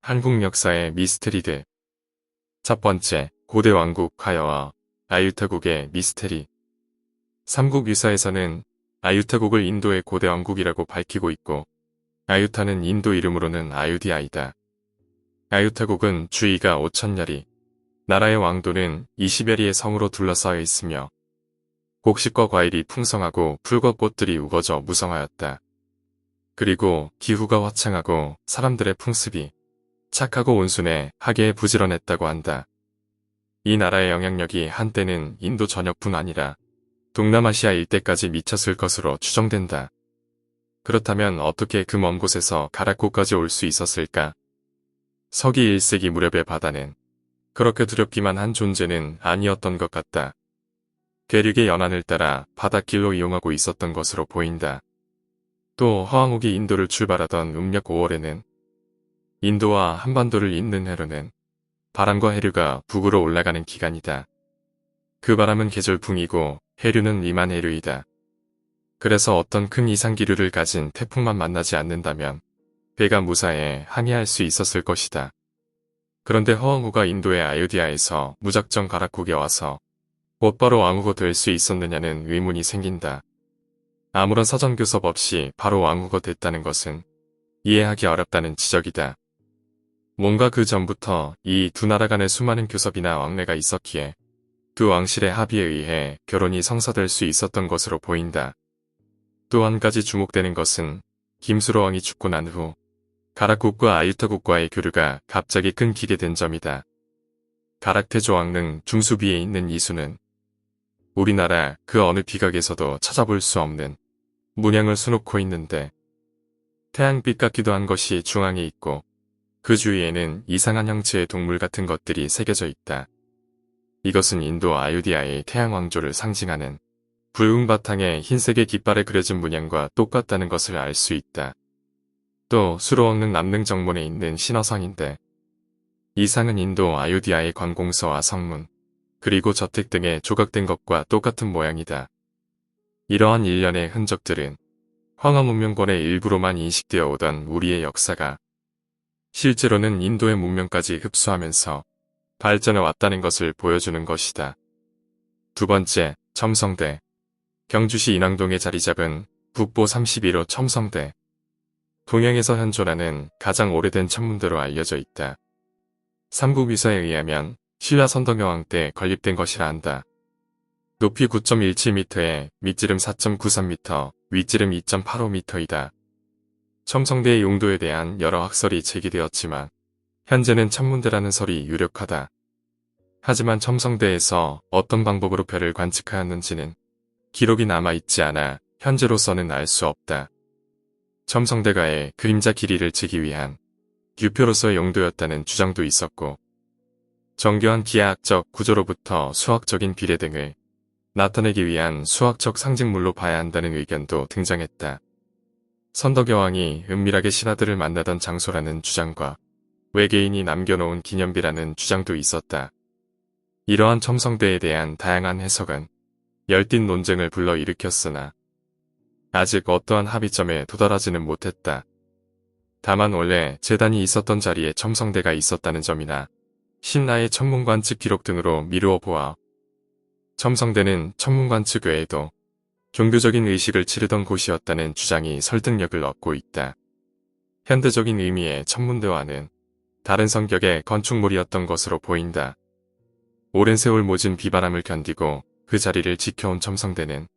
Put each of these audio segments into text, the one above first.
한국 역사의 미스테리들. 첫 번째, 고대 왕국 가야와 아유타국의 미스테리. 삼국유사에서는 아유타국을 인도의 고대 왕국이라고 밝히고 있고, 아유타는 인도 이름으로는 아유디아이다. 아유타국은 주위가 5,000여리, 나라의 왕도는 20여리의 성으로 둘러싸여 있으며, 곡식과 과일이 풍성하고 풀과 꽃들이 우거져 무성하였다. 그리고 기후가 화창하고 사람들의 풍습이 착하고 온순해 하계에 부지런했다고 한다. 이 나라의 영향력이 한때는 인도 전역뿐 아니라 동남아시아 일대까지 미쳤을 것으로 추정된다. 그렇다면 어떻게 그 먼 곳에서 가락고까지 올 수 있었을까? 서기 1세기 무렵의 바다는 그렇게 두렵기만 한 존재는 아니었던 것 같다. 대륙의 연안을 따라 바닷길로 이용하고 있었던 것으로 보인다. 또 허왕옥이 인도를 출발하던 음력 5월에는 인도와 한반도를 잇는 해로는 바람과 해류가 북으로 올라가는 기간이다. 그 바람은 계절풍이고 해류는 이만해류이다. 그래서 어떤 큰 이상기류를 가진 태풍만 만나지 않는다면 배가 무사해 항해할 수 있었을 것이다. 그런데 허왕호가 인도의 아유디아에서 무작정 가락국에 와서 곧바로 왕후가 될 수 있었느냐는 의문이 생긴다. 아무런 사전 교섭 없이 바로 왕후가 됐다는 것은 이해하기 어렵다는 지적이다. 뭔가 그 전부터 이 두 나라 간의 수많은 교섭이나 왕래가 있었기에 두 왕실의 합의에 의해 결혼이 성사될 수 있었던 것으로 보인다. 또 한 가지 주목되는 것은 김수로 왕이 죽고 난 후 가락국과 아유타국과의 교류가 갑자기 끊기게 된 점이다. 가락태조 왕릉 중수비에 있는 이수는 우리나라 그 어느 비각에서도 찾아볼 수 없는 문양을 수놓고 있는데 태양빛 같기도 한 것이 중앙에 있고 그 주위에는 이상한 형체의 동물 같은 것들이 새겨져 있다. 이것은 인도 아유디아의 태양왕조를 상징하는 붉은 바탕에 흰색의 깃발에 그려진 문양과 똑같다는 것을 알 수 있다. 또 수로왕릉 남릉 정문에 있는 신화상인데 이 상은 인도 아유디아의 관공서와 성문, 그리고 저택 등에 조각된 것과 똑같은 모양이다. 이러한 일련의 흔적들은 황하 문명권의 일부로만 인식되어 오던 우리의 역사가 실제로는 인도의 문명까지 흡수하면서 발전해 왔다는 것을 보여주는 것이다. 두 번째, 첨성대. 경주시 인왕동에 자리 잡은 국보 31호 첨성대. 동양에서 현존하는 가장 오래된 천문대로 알려져 있다. 삼국유사에 의하면 신라 선덕여왕 때 건립된 것이라 한다. 높이 9.17m에 밑지름 4.93m, 윗지름 2.85m이다. 첨성대의 용도에 대한 여러 학설이 제기되었지만 현재는 천문대라는 설이 유력하다. 하지만 첨성대에서 어떤 방법으로 별을 관측하였는지는 기록이 남아있지 않아 현재로서는 알 수 없다. 첨성대가의 그림자 길이를 재기 위한 유표로서의 용도였다는 주장도 있었고 정교한 기하학적 구조로부터 수학적인 비례 등을 나타내기 위한 수학적 상징물로 봐야 한다는 의견도 등장했다. 선덕여왕이 은밀하게 신하들을 만나던 장소라는 주장과 외계인이 남겨놓은 기념비라는 주장도 있었다. 이러한 첨성대에 대한 다양한 해석은 열띤 논쟁을 불러일으켰으나 아직 어떠한 합의점에 도달하지는 못했다. 다만 원래 제단이 있었던 자리에 첨성대가 있었다는 점이나 신라의 천문관측 기록 등으로 미루어 보아 첨성대는 천문관측 외에도 종교적인 의식을 치르던 곳이었다는 주장이 설득력을 얻고 있다. 현대적인 의미의 천문대와는 다른 성격의 건축물이었던 것으로 보인다. 오랜 세월 모진 비바람을 견디고 그 자리를 지켜온 첨성대는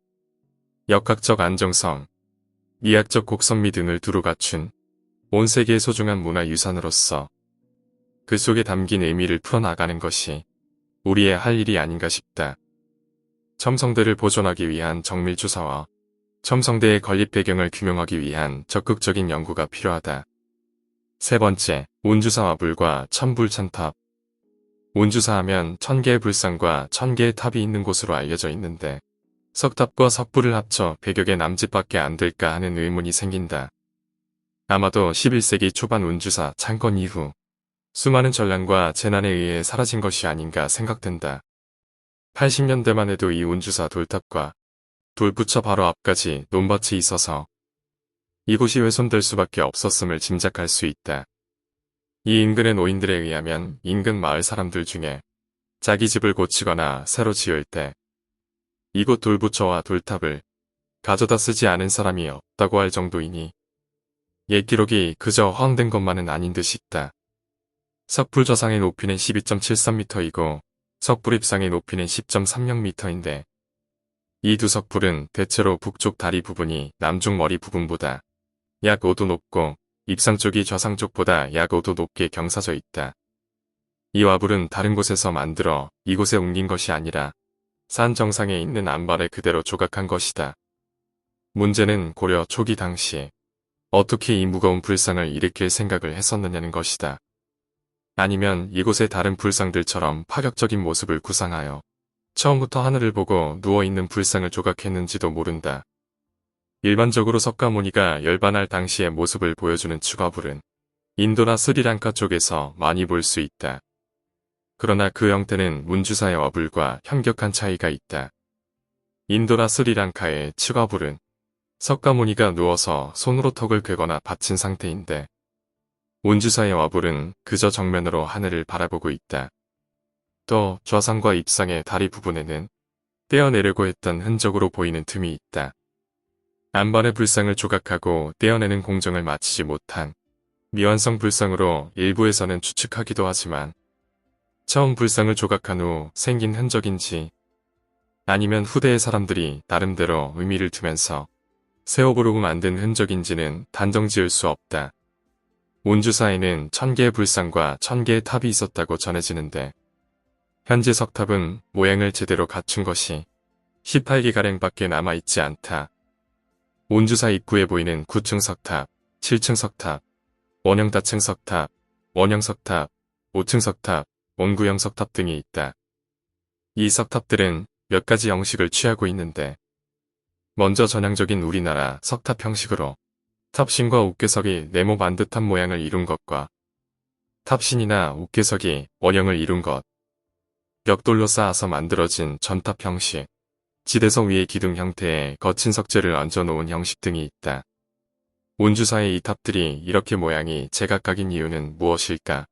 역학적 안정성, 미학적 곡선미 등을 두루 갖춘 온 세계의 소중한 문화유산으로서 그 속에 담긴 의미를 풀어나가는 것이 우리의 할 일이 아닌가 싶다. 첨성대를 보존하기 위한 정밀조사와 첨성대의 건립 배경을 규명하기 위한 적극적인 연구가 필요하다. 세 번째, 운주사와 불과 천불천탑. 운주사 하면 1000개의 불상과 1000개의 탑이 있는 곳으로 알려져 있는데 석탑과 석불을 합쳐 100여 개 남짓밖에 안 될까 하는 의문이 생긴다. 아마도 11세기 초반 운주사 창건 이후 수많은 전란과 재난에 의해 사라진 것이 아닌가 생각된다. 80년대만 해도 이 운주사 돌탑과 돌부처 바로 앞까지 논밭이 있어서 이곳이 훼손될 수밖에 없었음을 짐작할 수 있다. 이 인근의 노인들에 의하면 인근 마을 사람들 중에 자기 집을 고치거나 새로 지을 때 이곳 돌부처와 돌탑을 가져다 쓰지 않은 사람이 없다고 할 정도이니 옛 기록이 그저 허황된 것만은 아닌 듯 싶다. 석불 저상의 높이는 12.73m이고 석불 입상의 높이는 10.30m인데 이 두 석불은 대체로 북쪽 다리 부분이 남쪽 머리 부분보다 약 5도 높고 입상 쪽이 저상 쪽보다 약 5도 높게 경사져 있다. 이 와불은 다른 곳에서 만들어 이곳에 옮긴 것이 아니라 산 정상에 있는 안발에 그대로 조각한 것이다. 문제는 고려 초기 당시 어떻게 이 무거운 불상을 일으킬 생각을 했었느냐는 것이다. 아니면 이곳의 다른 불상들처럼 파격적인 모습을 구상하여 처음부터 하늘을 보고 누워있는 불상을 조각했는지도 모른다. 일반적으로 석가모니가 열반할 당시의 모습을 보여주는 추가불은 인도나 스리랑카 쪽에서 많이 볼 수 있다. 그러나 그 형태는 문주사의 와불과 현격한 차이가 있다. 인도나 스리랑카의 추가불은 석가모니가 누워서 손으로 턱을 괴거나 받친 상태인데 문주사의 와불은 그저 정면으로 하늘을 바라보고 있다. 또 좌상과 입상의 다리 부분에는 떼어내려고 했던 흔적으로 보이는 틈이 있다. 안반의 불상을 조각하고 떼어내는 공정을 마치지 못한 미완성 불상으로 일부에서는 추측하기도 하지만 처음 불상을 조각한 후 생긴 흔적인지 아니면 후대의 사람들이 나름대로 의미를 두면서 세워보려고 만든 흔적인지는 단정 지을 수 없다. 문주사에는 1000개의 불상과 1000개의 탑이 있었다고 전해지는데 현재 석탑은 모양을 제대로 갖춘 것이 18개가량밖에 남아있지 않다. 문주사 입구에 보이는 9층 석탑, 7층 석탑, 원형 다층 석탑, 원형 석탑, 5층 석탑, 원구형 석탑 등이 있다. 이 석탑들은 몇 가지 형식을 취하고 있는데 먼저 전형적인 우리나라 석탑 형식으로 탑신과 옥괴석이 네모 반듯한 모양을 이룬 것과 탑신이나 옥괴석이 원형을 이룬 것, 벽돌로 쌓아서 만들어진 전탑 형식, 지대석 위에 기둥 형태의 거친 석재를 얹어놓은 형식 등이 있다. 문주사의 이 탑들이 이렇게 모양이 제각각인 이유는 무엇일까?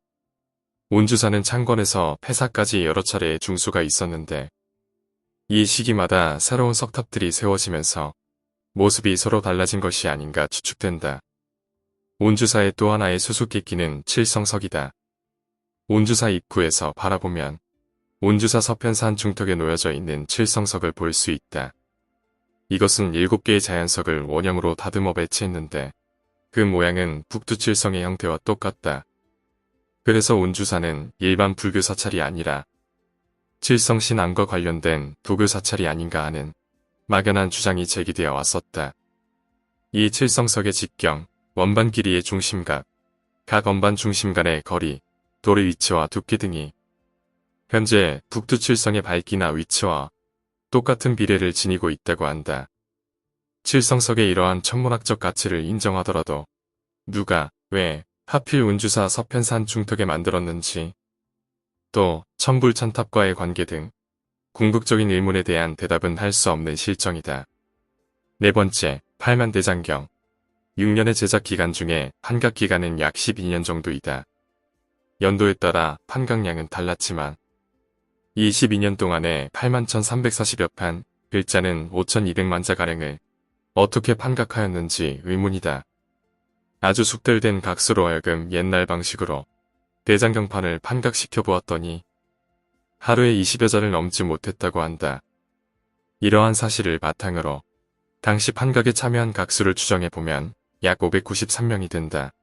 문주사는 창건에서 폐사까지 여러 차례의 중수가 있었는데 이 시기마다 새로운 석탑들이 세워지면서 모습이 서로 달라진 것이 아닌가 추측된다. 문주사의 또 하나의 수수께끼는 칠성석이다. 문주사 입구에서 바라보면 문주사 서편산 중턱에 놓여져 있는 칠성석을 볼 수 있다. 이것은 7개의 자연석을 원형으로 다듬어 배치했는데 그 모양은 북두칠성의 형태와 똑같다. 그래서 운주사는 일반 불교 사찰이 아니라 칠성 신앙과 관련된 도교 사찰이 아닌가 하는 막연한 주장이 제기되어 왔었다. 이 칠성석의 직경, 원반 길이의 중심각, 각 원반 중심 간의 거리, 돌의 위치와 두께 등이 현재 북두칠성의 밝기나 위치와 똑같은 비례를 지니고 있다고 한다. 칠성석의 이러한 천문학적 가치를 인정하더라도 누가, 왜 하필 운주사 서편산 중턱에 만들었는지 또 천불천탑과의 관계 등 궁극적인 의문에 대한 대답은 할 수 없는 실정이다. 네 번째, 팔만대장경. 6년의 제작 기간 중에 판각 기간은 약 12년 정도이다. 연도에 따라 판각량은 달랐지만 이 12년 동안에 81,340여 판, 글자는 5,200만 자가량을 어떻게 판각하였는지 의문이다. 아주 숙달된 각수로 하여금 옛날 방식으로 대장경판을 판각시켜 보았더니 하루에 20여 자를 넘지 못했다고 한다. 이러한 사실을 바탕으로 당시 판각에 참여한 각수를 추정해보면 약 593명이 된다.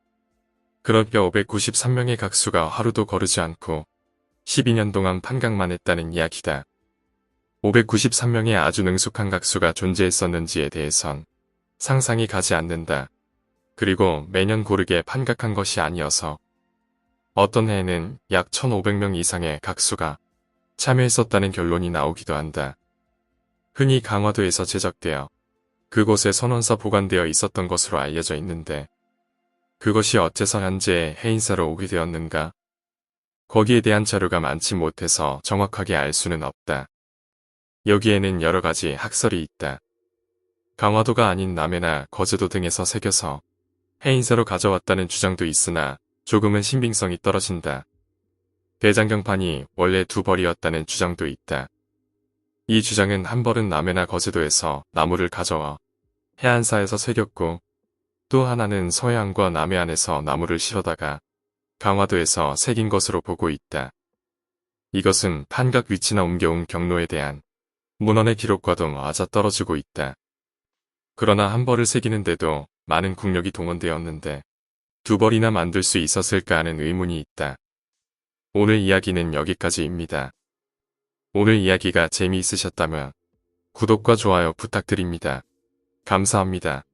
그러니까 593명의 각수가 하루도 거르지 않고 12년 동안 판각만 했다는 이야기다. 593명의 아주 능숙한 각수가 존재했었는지에 대해선 상상이 가지 않는다. 그리고 매년 고르게 판각한 것이 아니어서 어떤 해에는 약 1,500명 이상의 각수가 참여했었다는 결론이 나오기도 한다. 흔히 강화도에서 제작되어 그곳에 선원사 보관되어 있었던 것으로 알려져 있는데 그것이 어째서 현재 해인사로 오게 되었는가? 거기에 대한 자료가 많지 못해서 정확하게 알 수는 없다. 여기에는 여러 가지 학설이 있다. 강화도가 아닌 남해나 거제도 등에서 새겨서 해인사로 가져왔다는 주장도 있으나 조금은 신빙성이 떨어진다. 대장경판이 원래 두 벌이었다는 주장도 있다. 이 주장은 한 벌은 남해나 거제도에서 나무를 가져와 해안사에서 새겼고 또 하나는 서해안과 남해안에서 나무를 실어다가 강화도에서 새긴 것으로 보고 있다. 이것은 판각 위치나 옮겨온 경로에 대한 문헌의 기록과도 맞아떨어지고 있다. 그러나 한 벌을 새기는데도 많은 국력이 동원되었는데 두 벌이나 만들 수 있었을까 하는 의문이 있다. 오늘 이야기는 여기까지입니다. 오늘 이야기가 재미있으셨다면 구독과 좋아요 부탁드립니다. 감사합니다.